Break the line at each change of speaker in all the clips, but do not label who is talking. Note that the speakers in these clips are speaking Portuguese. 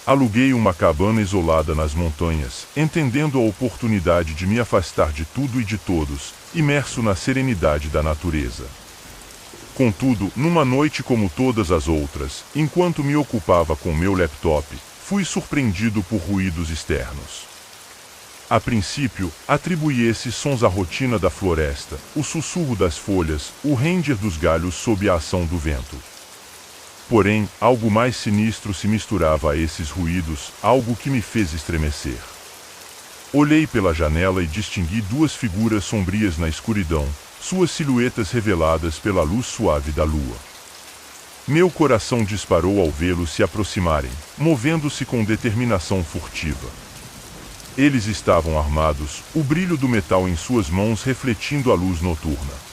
Aluguei uma cabana isolada nas montanhas, entendendo a oportunidade de me afastar de tudo e de todos, imerso na serenidade da natureza. Contudo, numa noite como todas as outras, enquanto me ocupava com meu laptop, fui surpreendido por ruídos externos. A princípio, atribuí esses sons à rotina da floresta, o sussurro das folhas, o ranger dos galhos sob a ação do vento. Porém, algo mais sinistro se misturava a esses ruídos, algo que me fez estremecer. Olhei pela janela e distingui duas figuras sombrias na escuridão, suas silhuetas reveladas pela luz suave da lua. Meu coração disparou ao vê-los se aproximarem, movendo-se com determinação furtiva. Eles estavam armados, o brilho do metal em suas mãos refletindo a luz noturna.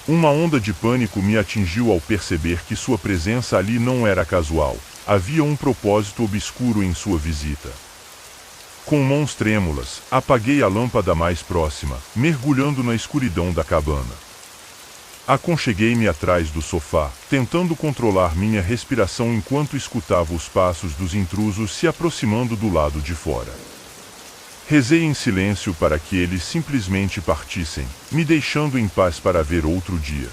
Uma onda de pânico me atingiu ao perceber que sua presença ali não era casual, havia um propósito obscuro em sua visita. Com mãos trêmulas, apaguei a lâmpada mais próxima, mergulhando na escuridão da cabana. Aconcheguei-me atrás do sofá, tentando controlar minha respiração enquanto escutava os passos dos intrusos se aproximando do lado de fora. Rezei em silêncio para que eles simplesmente partissem, me deixando em paz para ver outro dia.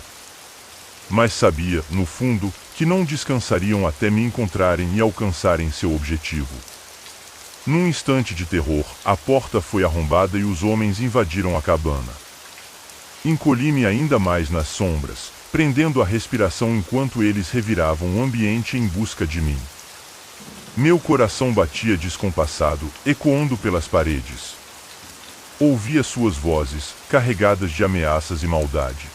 Mas sabia, no fundo, que não descansariam até me encontrarem e alcançarem seu objetivo. Num instante de terror, a porta foi arrombada e os homens invadiram a cabana. Encolhi-me ainda mais nas sombras, prendendo a respiração enquanto eles reviravam o ambiente em busca de mim. Meu coração batia descompassado, ecoando pelas paredes. Ouvia suas vozes, carregadas de ameaças e maldade.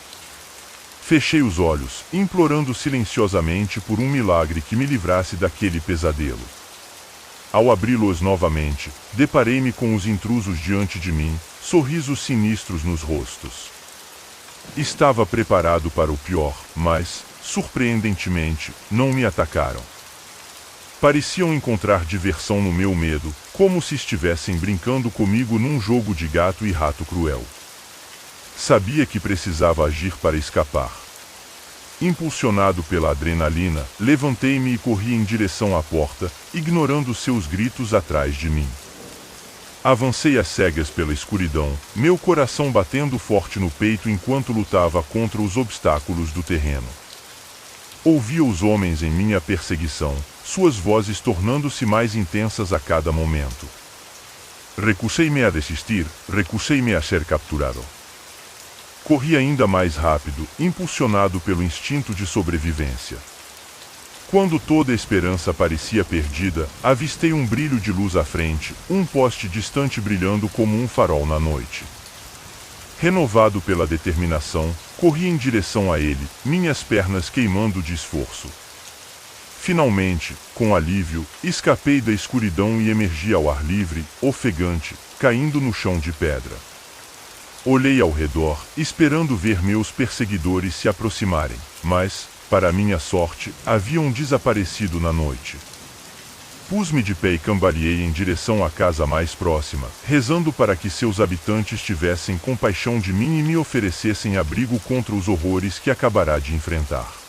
Fechei os olhos, implorando silenciosamente por um milagre que me livrasse daquele pesadelo. Ao abri-los novamente, deparei-me com os intrusos diante de mim, sorrisos sinistros nos rostos. Estava preparado para o pior, mas, surpreendentemente, não me atacaram. Pareciam encontrar diversão no meu medo, como se estivessem brincando comigo num jogo de gato e rato cruel. Sabia que precisava agir para escapar. Impulsionado pela adrenalina, levantei-me e corri em direção à porta, ignorando seus gritos atrás de mim. Avancei às cegas pela escuridão, meu coração batendo forte no peito enquanto lutava contra os obstáculos do terreno. Ouvia os homens em minha perseguição, suas vozes tornando-se mais intensas a cada momento. Recusei-me a desistir, recusei-me a ser capturado. Corri ainda mais rápido, impulsionado pelo instinto de sobrevivência. Quando toda a esperança parecia perdida, avistei um brilho de luz à frente, um poste distante brilhando como um farol na noite. Renovado pela determinação, corri em direção a ele, minhas pernas queimando de esforço. Finalmente, com alívio, escapei da escuridão e emergi ao ar livre, ofegante, caindo no chão de pedra. Olhei ao redor, esperando ver meus perseguidores se aproximarem, mas, para minha sorte, haviam desaparecido na noite. Pus-me de pé e cambaleei em direção à casa mais próxima, rezando para que seus habitantes tivessem compaixão de mim e me oferecessem abrigo contra os horrores que acabará de enfrentar.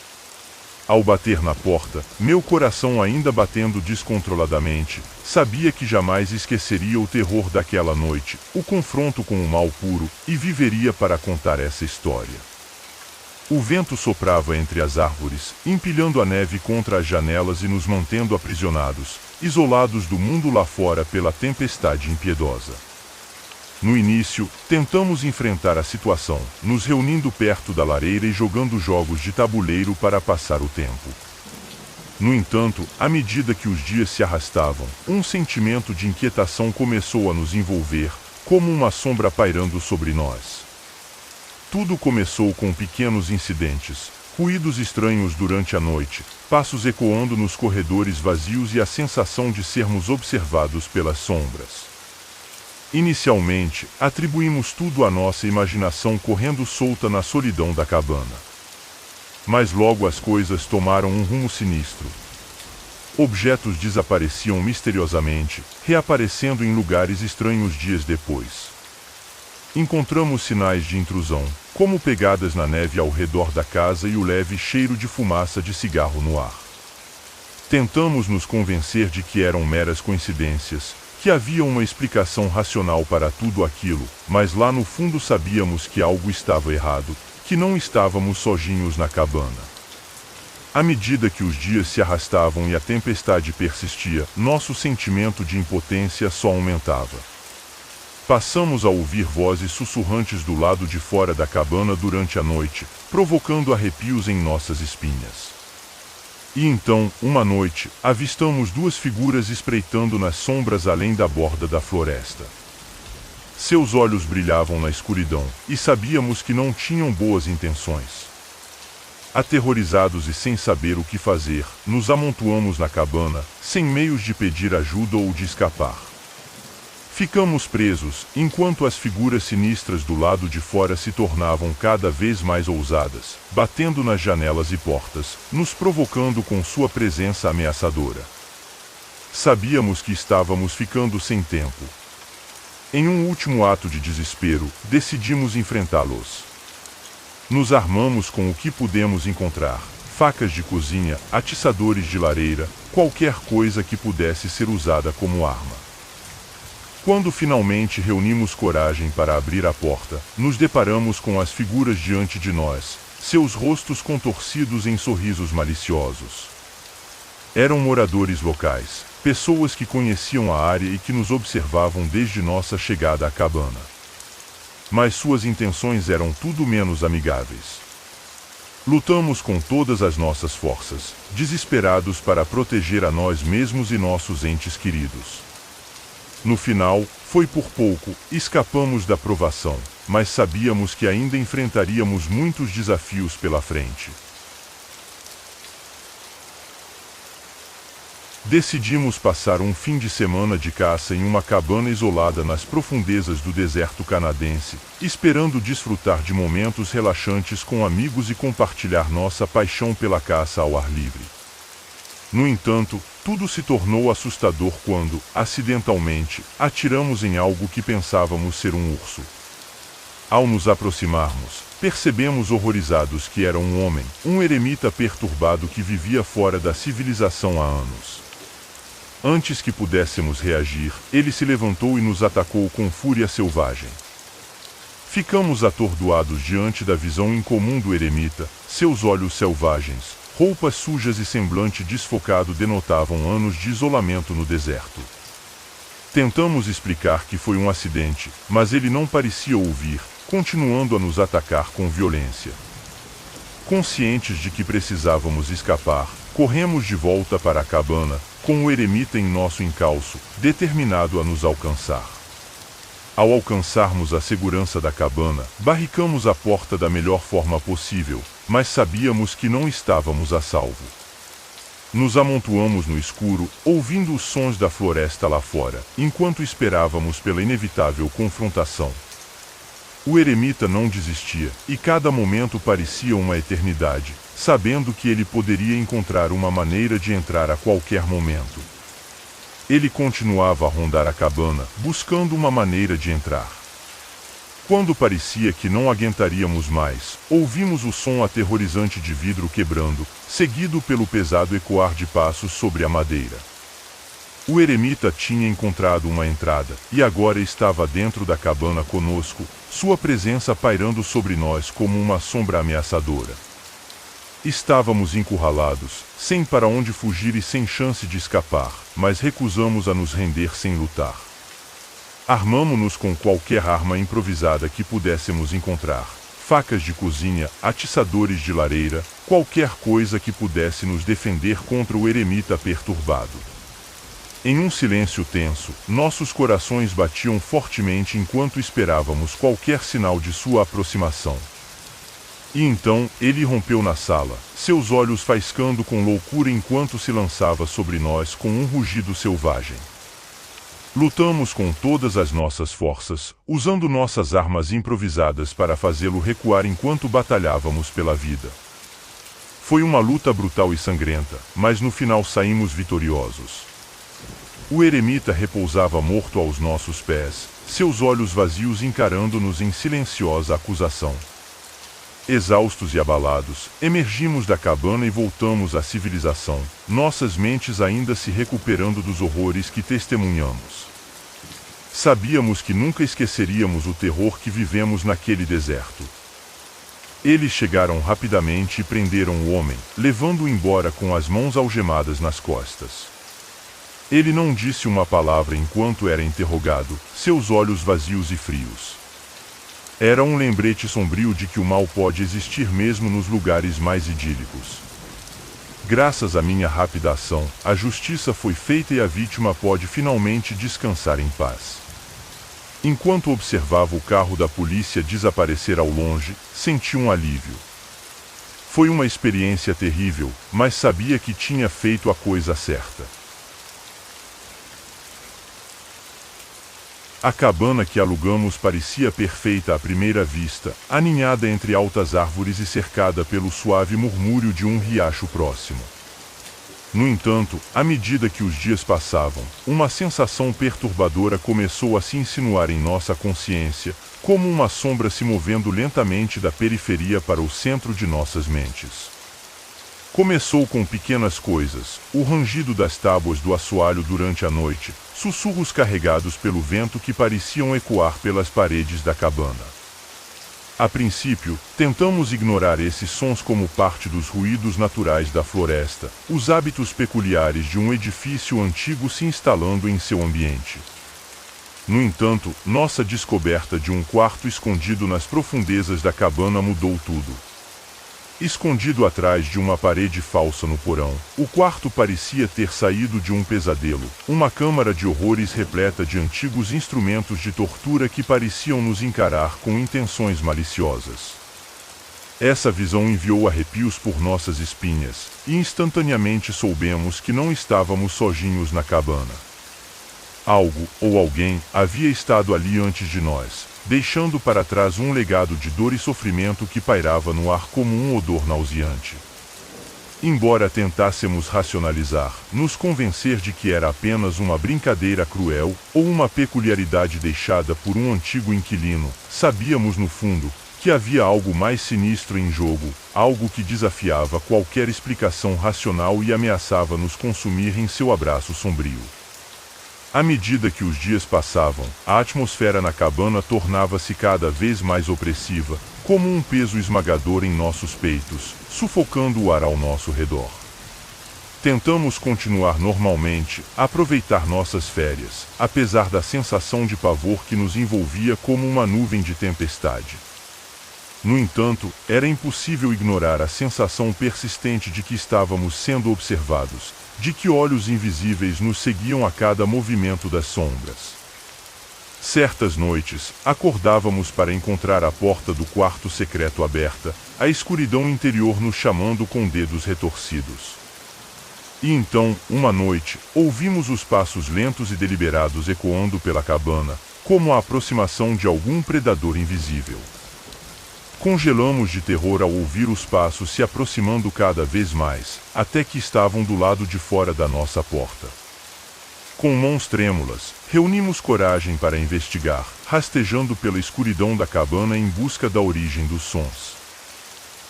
Ao bater na porta, meu coração ainda batendo descontroladamente, sabia que jamais esqueceria o terror daquela noite, o confronto com o mal puro, e viveria para contar essa história. O vento soprava entre as árvores, empilhando a neve contra as janelas e nos mantendo aprisionados, isolados do mundo lá fora pela tempestade impiedosa. No início, tentamos enfrentar a situação, nos reunindo perto da lareira e jogando jogos de tabuleiro para passar o tempo. No entanto, à medida que os dias se arrastavam, um sentimento de inquietação começou a nos envolver, como uma sombra pairando sobre nós. Tudo começou com pequenos incidentes, ruídos estranhos durante a noite, passos ecoando nos corredores vazios e a sensação de sermos observados pelas sombras. Inicialmente, atribuímos tudo à nossa imaginação correndo solta na solidão da cabana. Mas logo as coisas tomaram um rumo sinistro. Objetos desapareciam misteriosamente, reaparecendo em lugares estranhos dias depois. Encontramos sinais de intrusão, como pegadas na neve ao redor da casa e o leve cheiro de fumaça de cigarro no ar. Tentamos nos convencer de que eram meras coincidências, que havia uma explicação racional para tudo aquilo, mas lá no fundo sabíamos que algo estava errado, que não estávamos sozinhos na cabana. À medida que os dias se arrastavam e a tempestade persistia, nosso sentimento de impotência só aumentava. Passamos a ouvir vozes sussurrantes do lado de fora da cabana durante a noite, provocando arrepios em nossas espinhas. E então, uma noite, avistamos duas figuras espreitando nas sombras além da borda da floresta. Seus olhos brilhavam na escuridão, e sabíamos que não tinham boas intenções. Aterrorizados e sem saber o que fazer, nos amontoamos na cabana, sem meios de pedir ajuda ou de escapar. Ficamos presos, enquanto as figuras sinistras do lado de fora se tornavam cada vez mais ousadas, batendo nas janelas e portas, nos provocando com sua presença ameaçadora. Sabíamos que estávamos ficando sem tempo. Em um último ato de desespero, decidimos enfrentá-los. Nos armamos com o que pudemos encontrar: facas de cozinha, atiçadores de lareira, qualquer coisa que pudesse ser usada como arma. Quando finalmente reunimos coragem para abrir a porta, nos deparamos com as figuras diante de nós, seus rostos contorcidos em sorrisos maliciosos. Eram moradores locais, pessoas que conheciam a área e que nos observavam desde nossa chegada à cabana. Mas suas intenções eram tudo menos amigáveis. Lutamos com todas as nossas forças, desesperados para proteger a nós mesmos e nossos entes queridos. No final, foi por pouco, escapamos da provação, mas sabíamos que ainda enfrentaríamos muitos desafios pela frente. Decidimos passar um fim de semana de caça em uma cabana isolada nas profundezas do deserto canadense, esperando desfrutar de momentos relaxantes com amigos e compartilhar nossa paixão pela caça ao ar livre. No entanto, tudo se tornou assustador quando, acidentalmente, atiramos em algo que pensávamos ser um urso. Ao nos aproximarmos, percebemos horrorizados que era um homem, um eremita perturbado que vivia fora da civilização há anos. Antes que pudéssemos reagir, ele se levantou e nos atacou com fúria selvagem. Ficamos atordoados diante da visão incomum do eremita, seus olhos selvagens, roupas sujas e semblante desfocado denotavam anos de isolamento no deserto. Tentamos explicar que foi um acidente, mas ele não parecia ouvir, continuando a nos atacar com violência. Conscientes de que precisávamos escapar, corremos de volta para a cabana, com o eremita em nosso encalço, determinado a nos alcançar. Ao alcançarmos a segurança da cabana, barricamos a porta da melhor forma possível, mas sabíamos que não estávamos a salvo. Nos amontoamos no escuro, ouvindo os sons da floresta lá fora, enquanto esperávamos pela inevitável confrontação. O eremita não desistia, e cada momento parecia uma eternidade, sabendo que ele poderia encontrar uma maneira de entrar a qualquer momento. Ele continuava a rondar a cabana, buscando uma maneira de entrar. Quando parecia que não aguentaríamos mais, ouvimos o som aterrorizante de vidro quebrando, seguido pelo pesado ecoar de passos sobre a madeira. O eremita tinha encontrado uma entrada, e agora estava dentro da cabana conosco, sua presença pairando sobre nós como uma sombra ameaçadora. Estávamos encurralados, sem para onde fugir e sem chance de escapar, mas recusamos a nos render sem lutar. Armamo-nos com qualquer arma improvisada que pudéssemos encontrar, facas de cozinha, atiçadores de lareira, qualquer coisa que pudesse nos defender contra o eremita perturbado. Em um silêncio tenso, nossos corações batiam fortemente enquanto esperávamos qualquer sinal de sua aproximação. E então, ele rompeu na sala, seus olhos faiscando com loucura enquanto se lançava sobre nós com um rugido selvagem. Lutamos com todas as nossas forças, usando nossas armas improvisadas para fazê-lo recuar enquanto batalhávamos pela vida. Foi uma luta brutal e sangrenta, mas no final saímos vitoriosos. O eremita repousava morto aos nossos pés, seus olhos vazios encarando-nos em silenciosa acusação. Exaustos e abalados, emergimos da cabana e voltamos à civilização, nossas mentes ainda se recuperando dos horrores que testemunhamos. Sabíamos que nunca esqueceríamos o terror que vivemos naquele deserto. Eles chegaram rapidamente e prenderam o homem, levando-o embora com as mãos algemadas nas costas. Ele não disse uma palavra enquanto era interrogado, seus olhos vazios e frios. Era um lembrete sombrio de que o mal pode existir mesmo nos lugares mais idílicos. Graças à minha rápida ação, a justiça foi feita e a vítima pode finalmente descansar em paz. Enquanto observava o carro da polícia desaparecer ao longe, senti um alívio. Foi uma experiência terrível, mas sabia que tinha feito a coisa certa. A cabana que alugamos parecia perfeita à primeira vista, aninhada entre altas árvores e cercada pelo suave murmúrio de um riacho próximo. No entanto, à medida que os dias passavam, uma sensação perturbadora começou a se insinuar em nossa consciência, como uma sombra se movendo lentamente da periferia para o centro de nossas mentes. Começou com pequenas coisas, o rangido das tábuas do assoalho durante a noite, sussurros carregados pelo vento que pareciam ecoar pelas paredes da cabana. A princípio, tentamos ignorar esses sons como parte dos ruídos naturais da floresta, os hábitos peculiares de um edifício antigo se instalando em seu ambiente. No entanto, nossa descoberta de um quarto escondido nas profundezas da cabana mudou tudo. Escondido atrás de uma parede falsa no porão, o quarto parecia ter saído de um pesadelo, uma câmara de horrores repleta de antigos instrumentos de tortura que pareciam nos encarar com intenções maliciosas. Essa visão enviou arrepios por nossas espinhas, e instantaneamente soubemos que não estávamos sozinhos na cabana. Algo, ou alguém, havia estado ali antes de nós, deixando para trás um legado de dor e sofrimento que pairava no ar como um odor nauseante. Embora tentássemos racionalizar, nos convencer de que era apenas uma brincadeira cruel, ou uma peculiaridade deixada por um antigo inquilino, sabíamos no fundo que havia algo mais sinistro em jogo, algo que desafiava qualquer explicação racional e ameaçava nos consumir em seu abraço sombrio. À medida que os dias passavam, a atmosfera na cabana tornava-se cada vez mais opressiva, como um peso esmagador em nossos peitos, sufocando o ar ao nosso redor. Tentamos continuar normalmente, aproveitar nossas férias, apesar da sensação de pavor que nos envolvia como uma nuvem de tempestade. No entanto, era impossível ignorar a sensação persistente de que estávamos sendo observados, de que olhos invisíveis nos seguiam a cada movimento das sombras. Certas noites, acordávamos para encontrar a porta do quarto secreto aberta, a escuridão interior nos chamando com dedos retorcidos. E então, uma noite, ouvimos os passos lentos e deliberados ecoando pela cabana, como a aproximação de algum predador invisível. Congelamos de terror ao ouvir os passos se aproximando cada vez mais, até que estavam do lado de fora da nossa porta. Com mãos trêmulas, reunimos coragem para investigar, rastejando pela escuridão da cabana em busca da origem dos sons.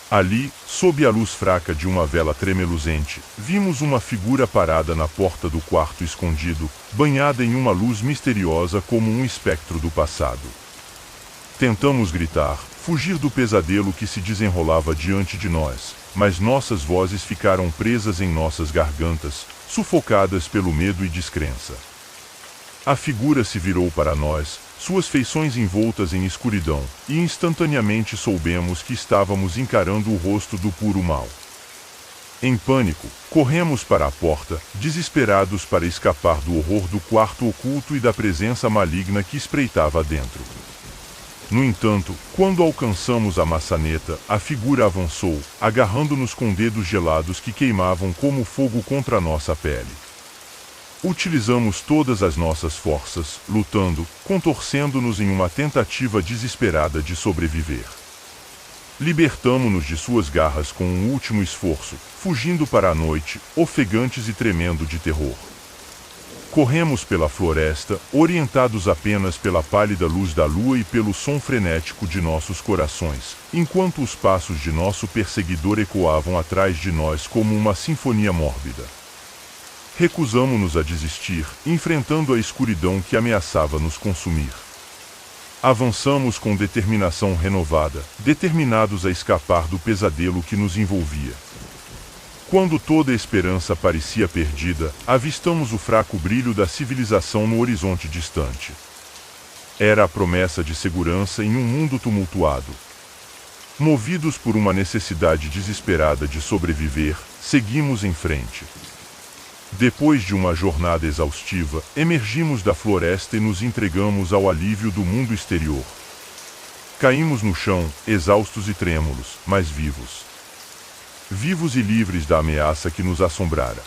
Ali, sob a luz fraca de uma vela tremeluzente, vimos uma figura parada na porta do quarto escondido, banhada em uma luz misteriosa como um espectro do passado. Tentamos gritar, fugir do pesadelo que se desenrolava diante de nós, mas nossas vozes ficaram presas em nossas gargantas, sufocadas pelo medo e descrença. A figura se virou para nós, suas feições envoltas em escuridão, e instantaneamente soubemos que estávamos encarando o rosto do puro mal. Em pânico, corremos para a porta, desesperados para escapar do horror do quarto oculto e da presença maligna que espreitava dentro. No entanto, quando alcançamos a maçaneta, a figura avançou, agarrando-nos com dedos gelados que queimavam como fogo contra nossa pele. Utilizamos todas as nossas forças, lutando, contorcendo-nos em uma tentativa desesperada de sobreviver. Libertamo-nos de suas garras com um último esforço, fugindo para a noite, ofegantes e tremendo de terror. Corremos pela floresta, orientados apenas pela pálida luz da lua e pelo som frenético de nossos corações, enquanto os passos de nosso perseguidor ecoavam atrás de nós como uma sinfonia mórbida. Recusamo-nos a desistir, enfrentando a escuridão que ameaçava nos consumir. Avançamos com determinação renovada, determinados a escapar do pesadelo que nos envolvia. Quando toda a esperança parecia perdida, avistamos o fraco brilho da civilização no horizonte distante. Era a promessa de segurança em um mundo tumultuado. Movidos por uma necessidade desesperada de sobreviver, seguimos em frente. Depois de uma jornada exaustiva, emergimos da floresta e nos entregamos ao alívio do mundo exterior. Caímos no chão, exaustos e trêmulos, mas vivos. Vivos e livres da ameaça que nos assombrara.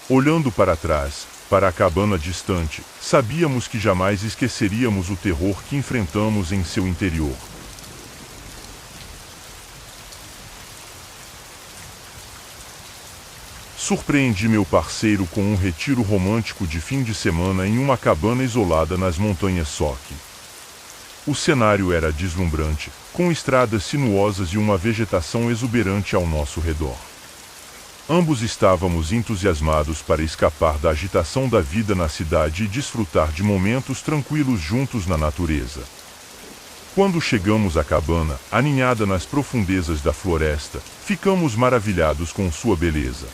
Olhando para trás, para a cabana distante, sabíamos que jamais esqueceríamos o terror que enfrentamos em seu interior. Surpreendi meu parceiro com um retiro romântico de fim de semana em uma cabana isolada nas montanhas Soque. O cenário era deslumbrante, com estradas sinuosas e uma vegetação exuberante ao nosso redor. Ambos estávamos entusiasmados para escapar da agitação da vida na cidade e desfrutar de momentos tranquilos juntos na natureza. Quando chegamos à cabana, aninhada nas profundezas da floresta, ficamos maravilhados com sua beleza.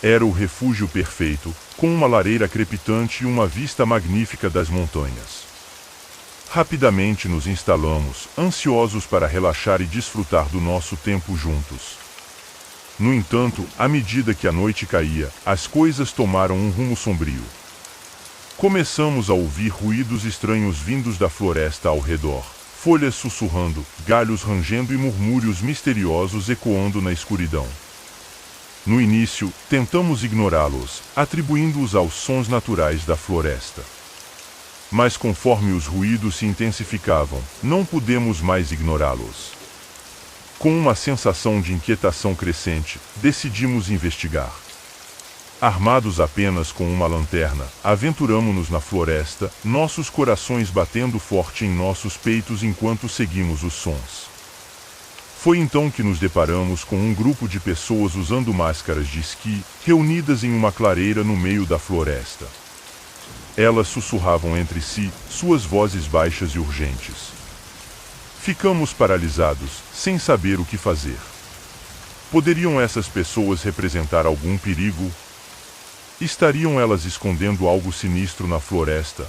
Era o refúgio perfeito, com uma lareira crepitante e uma vista magnífica das montanhas. Rapidamente nos instalamos, ansiosos para relaxar e desfrutar do nosso tempo juntos. No entanto, à medida que a noite caía, as coisas tomaram um rumo sombrio. Começamos a ouvir ruídos estranhos vindos da floresta ao redor, folhas sussurrando, galhos rangendo e murmúrios misteriosos ecoando na escuridão. No início, tentamos ignorá-los, atribuindo-os aos sons naturais da floresta. Mas conforme os ruídos se intensificavam, não pudemos mais ignorá-los. Com uma sensação de inquietação crescente, decidimos investigar. Armados apenas com uma lanterna, aventuramo-nos na floresta, nossos corações batendo forte em nossos peitos enquanto seguimos os sons. Foi então que nos deparamos com um grupo de pessoas usando máscaras de esqui, reunidas em uma clareira no meio da floresta. Elas sussurravam entre si, suas vozes baixas e urgentes. Ficamos paralisados, sem saber o que fazer. Poderiam essas pessoas representar algum perigo? Estariam elas escondendo algo sinistro na floresta?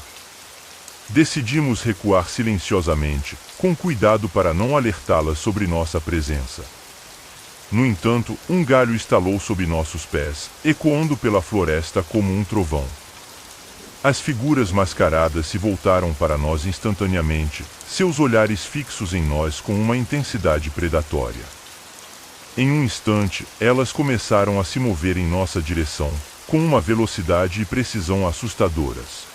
Decidimos recuar silenciosamente, com cuidado para não alertá-las sobre nossa presença. No entanto, um galho estalou sob nossos pés, ecoando pela floresta como um trovão. As figuras mascaradas se voltaram para nós instantaneamente, seus olhares fixos em nós com uma intensidade predatória. Em um instante, elas começaram a se mover em nossa direção, com uma velocidade e precisão assustadoras.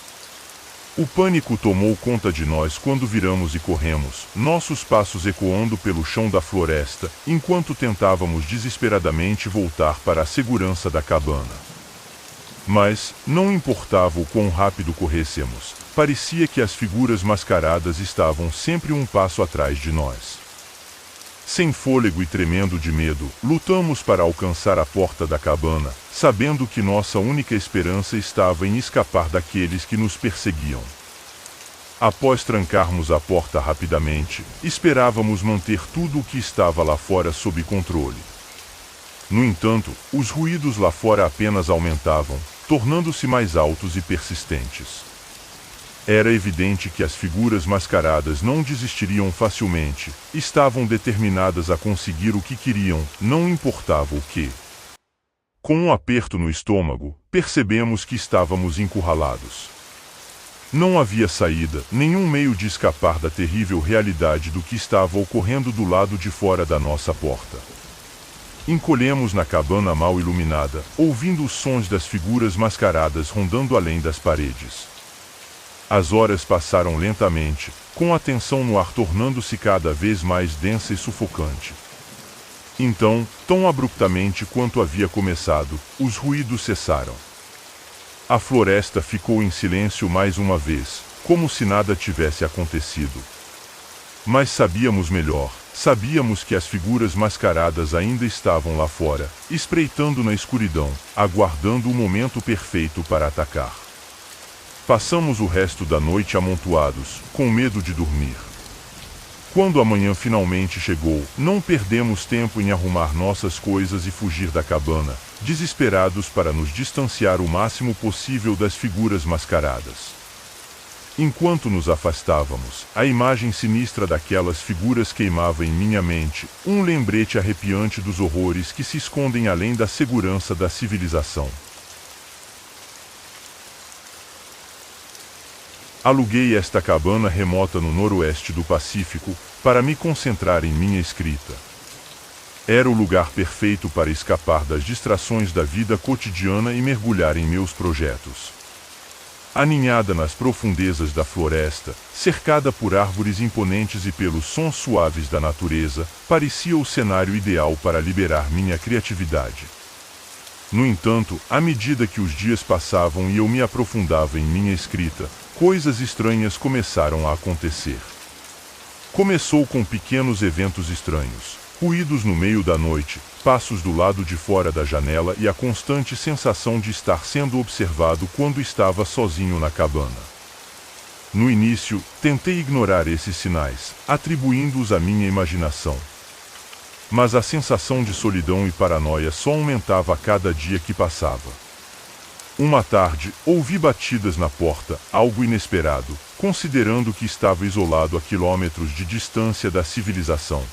O pânico tomou conta de nós quando viramos e corremos, nossos passos ecoando pelo chão da floresta, enquanto tentávamos desesperadamente voltar para a segurança da cabana. Mas, não importava o quão rápido corrêssemos, parecia que as figuras mascaradas estavam sempre um passo atrás de nós. Sem fôlego e tremendo de medo, lutamos para alcançar a porta da cabana, sabendo que nossa única esperança estava em escapar daqueles que nos perseguiam. Após trancarmos a porta rapidamente, esperávamos manter tudo o que estava lá fora sob controle. No entanto, os ruídos lá fora apenas aumentavam, tornando-se mais altos e persistentes. Era evidente que as figuras mascaradas não desistiriam facilmente, estavam determinadas a conseguir o que queriam, não importava o que. Com um aperto no estômago, percebemos que estávamos encurralados. Não havia saída, nenhum meio de escapar da terrível realidade do que estava ocorrendo do lado de fora da nossa porta. Encolhemos na cabana mal iluminada, ouvindo os sons das figuras mascaradas rondando além das paredes. As horas passaram lentamente, com a tensão no ar tornando-se cada vez mais densa e sufocante. Então, tão abruptamente quanto havia começado, os ruídos cessaram. A floresta ficou em silêncio mais uma vez, como se nada tivesse acontecido. Mas sabíamos melhor, sabíamos que as figuras mascaradas ainda estavam lá fora, espreitando na escuridão, aguardando o momento perfeito para atacar. Passamos o resto da noite amontoados, com medo de dormir. Quando a manhã finalmente chegou, não perdemos tempo em arrumar nossas coisas e fugir da cabana, desesperados para nos distanciar o máximo possível das figuras mascaradas. Enquanto nos afastávamos, a imagem sinistra daquelas figuras queimava em minha mente, um lembrete arrepiante dos horrores que se escondem além da segurança da civilização. Aluguei esta cabana remota no noroeste do Pacífico, para me concentrar em minha escrita. Era o lugar perfeito para escapar das distrações da vida cotidiana e mergulhar em meus projetos. Aninhada nas profundezas da floresta, cercada por árvores imponentes e pelos sons suaves da natureza, parecia o cenário ideal para liberar minha criatividade. No entanto, à medida que os dias passavam e eu me aprofundava em minha escrita, coisas estranhas começaram a acontecer. Começou com pequenos eventos estranhos, ruídos no meio da noite, passos do lado de fora da janela e a constante sensação de estar sendo observado quando estava sozinho na cabana. No início, tentei ignorar esses sinais, atribuindo-os à minha imaginação. Mas a sensação de solidão e paranoia só aumentava a cada dia que passava. Uma tarde, ouvi batidas na porta, algo inesperado, considerando que estava isolado a quilômetros de distância da civilização.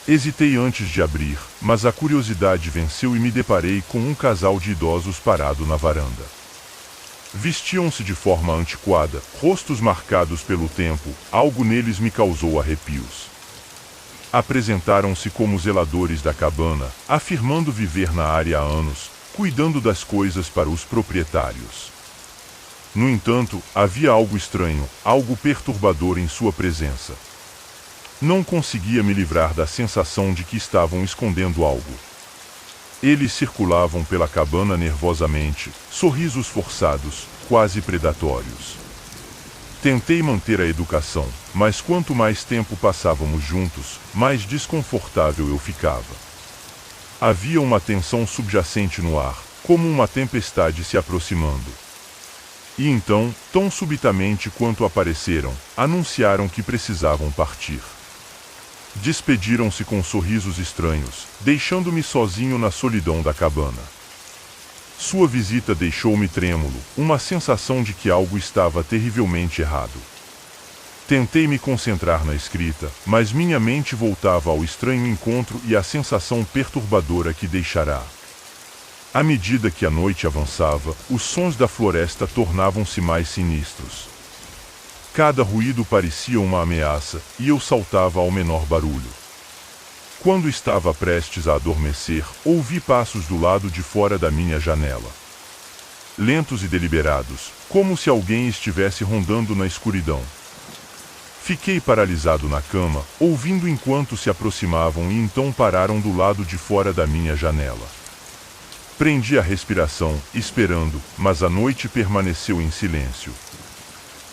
Hesitei antes de abrir, mas a curiosidade venceu e me deparei com um casal de idosos parado na varanda. Vestiam-se de forma antiquada, rostos marcados pelo tempo, algo neles me causou arrepios. Apresentaram-se como zeladores da cabana, afirmando viver na área há anos, cuidando das coisas para os proprietários. No entanto, havia algo estranho, algo perturbador em sua presença. Não conseguia me livrar da sensação de que estavam escondendo algo. Eles circulavam pela cabana nervosamente, sorrisos forçados, quase predatórios. Tentei manter a educação, mas quanto mais tempo passávamos juntos, mais desconfortável eu ficava. Havia uma tensão subjacente no ar, como uma tempestade se aproximando. E então, tão subitamente quanto apareceram, anunciaram que precisavam partir. Despediram-se com sorrisos estranhos, deixando-me sozinho na solidão da cabana. Sua visita deixou-me trêmulo, uma sensação de que algo estava terrivelmente errado. Tentei me concentrar na escrita, mas minha mente voltava ao estranho encontro e à sensação perturbadora que deixará. À medida que a noite avançava, os sons da floresta tornavam-se mais sinistros. Cada ruído parecia uma ameaça, e eu saltava ao menor barulho. Quando estava prestes a adormecer, ouvi passos do lado de fora da minha janela. Lentos e deliberados, como se alguém estivesse rondando na escuridão. Fiquei paralisado na cama, ouvindo enquanto se aproximavam e então pararam do lado de fora da minha janela. Prendi a respiração, esperando, mas a noite permaneceu em silêncio.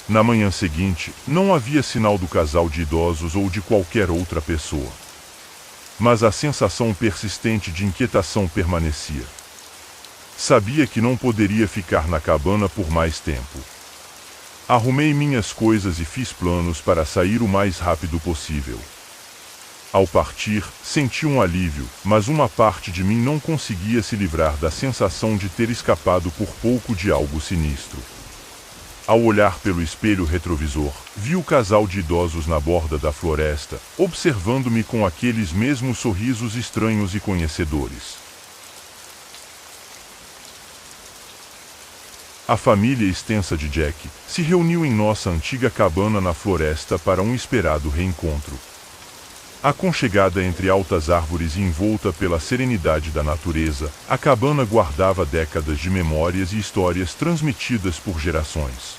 Na manhã seguinte, não havia sinal do casal de idosos ou de qualquer outra pessoa. Mas a sensação persistente de inquietação permanecia. Sabia que não poderia ficar na cabana por mais tempo. Arrumei minhas coisas e fiz planos para sair o mais rápido possível. Ao partir, senti um alívio, mas uma parte de mim não conseguia se livrar da sensação de ter escapado por pouco de algo sinistro. Ao olhar pelo espelho retrovisor, vi o casal de idosos na borda da floresta, observando-me com aqueles mesmos sorrisos estranhos e conhecedores. A família extensa de Jack se reuniu em nossa antiga cabana na floresta para um esperado reencontro. Aconchegada entre altas árvores e envolta pela serenidade da natureza, a cabana guardava décadas de memórias e histórias transmitidas por gerações.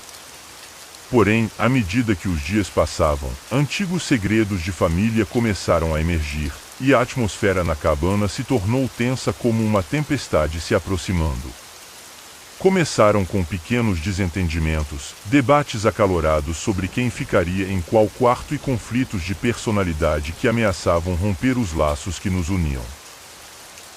Porém, à medida que os dias passavam, antigos segredos de família começaram a emergir, e a atmosfera na cabana se tornou tensa como uma tempestade se aproximando. Começaram com pequenos desentendimentos, debates acalorados sobre quem ficaria em qual quarto e conflitos de personalidade que ameaçavam romper os laços que nos uniam.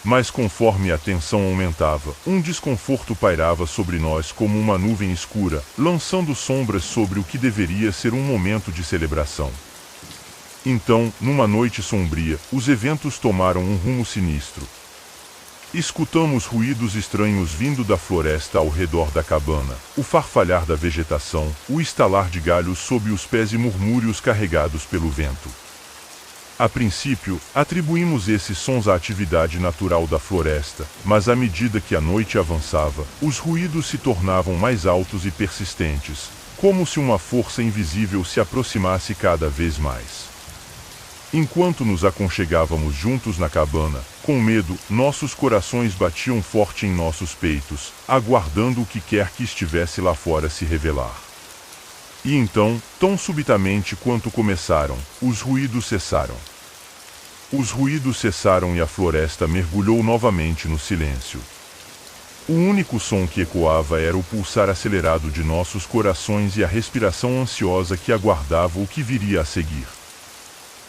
Mas conforme a tensão aumentava, um desconforto pairava sobre nós como uma nuvem escura, lançando sombras sobre o que deveria ser um momento de celebração. Então, numa noite sombria, os eventos tomaram um rumo sinistro. Escutamos ruídos estranhos vindo da floresta ao redor da cabana, o farfalhar da vegetação, o estalar de galhos sob os pés e murmúrios carregados pelo vento. A princípio, atribuímos esses sons à atividade natural da floresta, mas à medida que a noite avançava, os ruídos se tornavam mais altos e persistentes, como se uma força invisível se aproximasse cada vez mais. Enquanto nos aconchegávamos juntos na cabana, com medo, nossos corações batiam forte em nossos peitos, aguardando o que quer que estivesse lá fora se revelar. E então, tão subitamente quanto começaram, os ruídos cessaram. Os ruídos cessaram e a floresta mergulhou novamente no silêncio. O único som que ecoava era o pulsar acelerado de nossos corações e a respiração ansiosa que aguardava o que viria a seguir.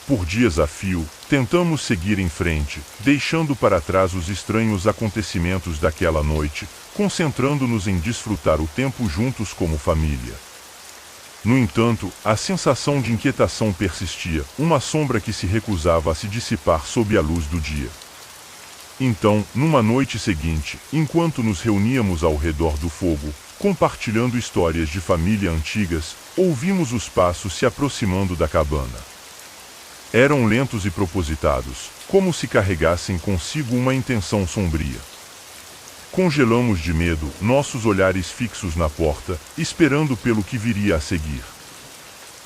Por dias a fio, tentamos seguir em frente, deixando para trás os estranhos acontecimentos daquela noite, concentrando-nos em desfrutar o tempo juntos como família. No entanto, a sensação de inquietação persistia, uma sombra que se recusava a se dissipar sob a luz do dia. Então, numa noite seguinte, enquanto nos reuníamos ao redor do fogo, compartilhando histórias de família antigas, ouvimos os passos se aproximando da cabana. Eram lentos e propositados, como se carregassem consigo uma intenção sombria. Congelamos de medo, nossos olhares fixos na porta, esperando pelo que viria a seguir.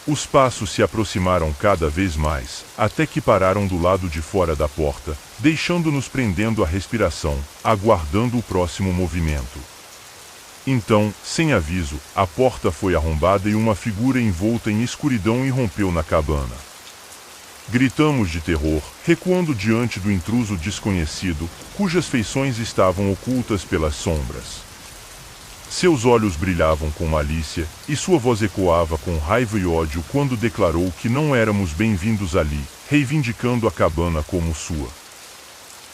Os passos se aproximaram cada vez mais, até que pararam do lado de fora da porta, deixando-nos prendendo a respiração, aguardando o próximo movimento. Então, sem aviso, a porta foi arrombada e uma figura envolta em escuridão irrompeu na cabana. Gritamos de terror, recuando diante do intruso desconhecido, cujas feições estavam ocultas pelas sombras. Seus olhos brilhavam com malícia, e sua voz ecoava com raiva e ódio quando declarou que não éramos bem-vindos ali, reivindicando a cabana como sua.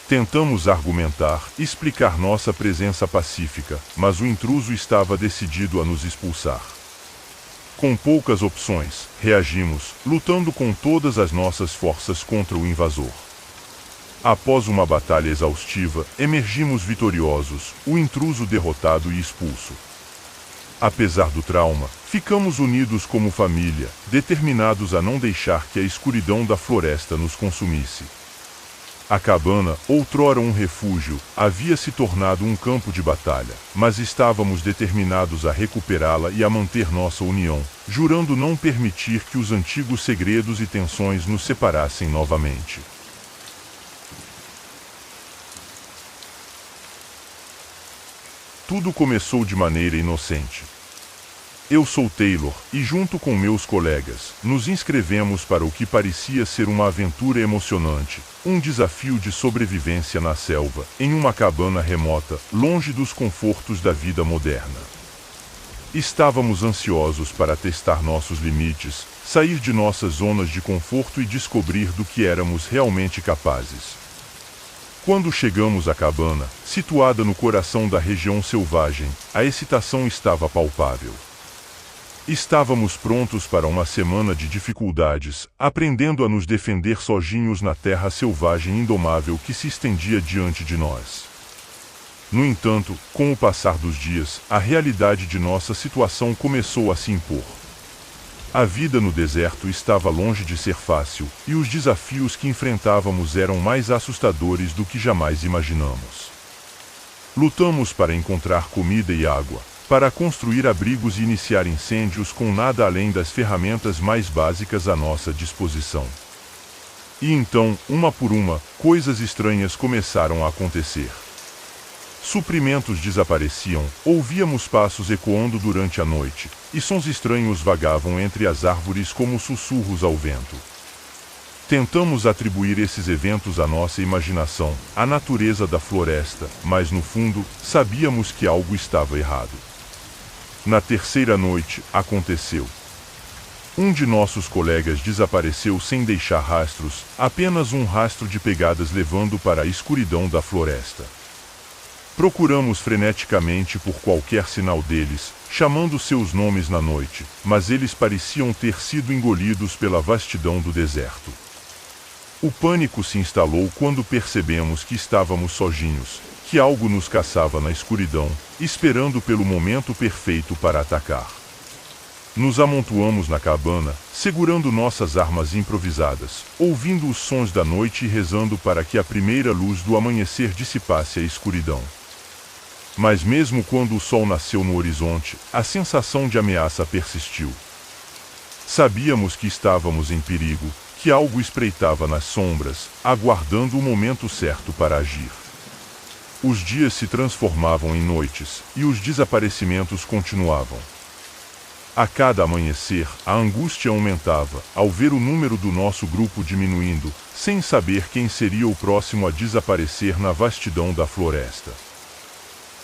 Tentamos argumentar, explicar nossa presença pacífica, mas o intruso estava decidido a nos expulsar. Com poucas opções, reagimos, lutando com todas as nossas forças contra o invasor. Após uma batalha exaustiva, emergimos vitoriosos, o intruso derrotado e expulso. Apesar do trauma, ficamos unidos como família, determinados a não deixar que a escuridão da floresta nos consumisse. A cabana, outrora um refúgio, havia se tornado um campo de batalha, mas estávamos determinados a recuperá-la e a manter nossa união, jurando não permitir que os antigos segredos e tensões nos separassem novamente. Tudo começou de maneira inocente. Eu sou Taylor, e junto com meus colegas, nos inscrevemos para o que parecia ser uma aventura emocionante, um desafio de sobrevivência na selva, em uma cabana remota, longe dos confortos da vida moderna. Estávamos ansiosos para testar nossos limites, sair de nossas zonas de conforto e descobrir do que éramos realmente capazes. Quando chegamos à cabana, situada no coração da região selvagem, a excitação estava palpável. Estávamos prontos para uma semana de dificuldades, aprendendo a nos defender sozinhos na terra selvagem indomável que se estendia diante de nós. No entanto, com o passar dos dias, a realidade de nossa situação começou a se impor. A vida no deserto estava longe de ser fácil, e os desafios que enfrentávamos eram mais assustadores do que jamais imaginamos. Lutamos para encontrar comida e água, para construir abrigos e iniciar incêndios com nada além das ferramentas mais básicas à nossa disposição. E então, uma por uma, coisas estranhas começaram a acontecer. Suprimentos desapareciam, ouvíamos passos ecoando durante a noite, e sons estranhos vagavam entre as árvores como sussurros ao vento. Tentamos atribuir esses eventos à nossa imaginação, à natureza da floresta, mas no fundo, sabíamos que algo estava errado. Na terceira noite, aconteceu. Um de nossos colegas desapareceu sem deixar rastros, apenas um rastro de pegadas levando para a escuridão da floresta. Procuramos freneticamente por qualquer sinal deles, chamando seus nomes na noite, mas eles pareciam ter sido engolidos pela vastidão do deserto. O pânico se instalou quando percebemos que estávamos sozinhos, que algo nos caçava na escuridão, esperando pelo momento perfeito para atacar. Nos amontoamos na cabana, segurando nossas armas improvisadas, ouvindo os sons da noite e rezando para que a primeira luz do amanhecer dissipasse a escuridão. Mas mesmo quando o sol nasceu no horizonte, a sensação de ameaça persistiu. Sabíamos que estávamos em perigo, que algo espreitava nas sombras, aguardando o momento certo para agir. Os dias se transformavam em noites, e os desaparecimentos continuavam. A cada amanhecer, a angústia aumentava, ao ver o número do nosso grupo diminuindo, sem saber quem seria o próximo a desaparecer na vastidão da floresta.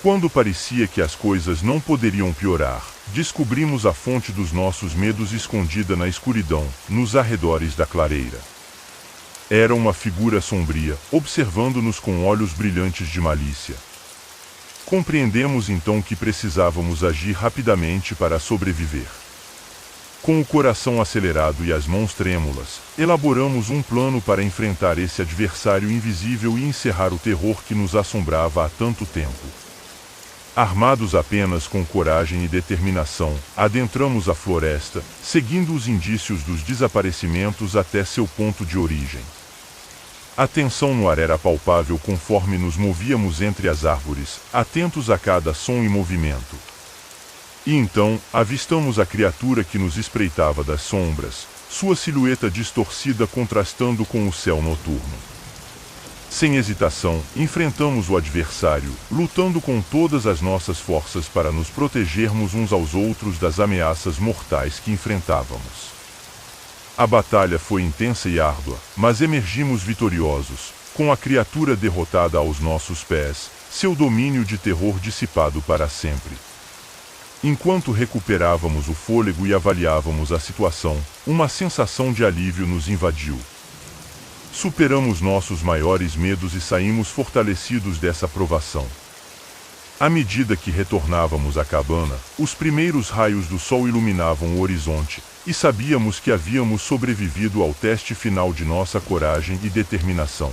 Quando parecia que as coisas não poderiam piorar, descobrimos a fonte dos nossos medos escondida na escuridão, nos arredores da clareira. Era uma figura sombria, observando-nos com olhos brilhantes de malícia. Compreendemos então que precisávamos agir rapidamente para sobreviver. Com o coração acelerado e as mãos trêmulas, elaboramos um plano para enfrentar esse adversário invisível e encerrar o terror que nos assombrava há tanto tempo. Armados apenas com coragem e determinação, adentramos a floresta, seguindo os indícios dos desaparecimentos até seu ponto de origem. A tensão no ar era palpável conforme nos movíamos entre as árvores, atentos a cada som e movimento. E então, avistamos a criatura que nos espreitava das sombras, sua silhueta distorcida contrastando com o céu noturno. Sem hesitação, enfrentamos o adversário, lutando com todas as nossas forças para nos protegermos uns aos outros das ameaças mortais que enfrentávamos. A batalha foi intensa e árdua, mas emergimos vitoriosos, com a criatura derrotada aos nossos pés, seu domínio de terror dissipado para sempre. Enquanto recuperávamos o fôlego e avaliávamos a situação, uma sensação de alívio nos invadiu. Superamos nossos maiores medos e saímos fortalecidos dessa provação. À medida que retornávamos à cabana, os primeiros raios do sol iluminavam o horizonte, e sabíamos que havíamos sobrevivido ao teste final de nossa coragem e determinação.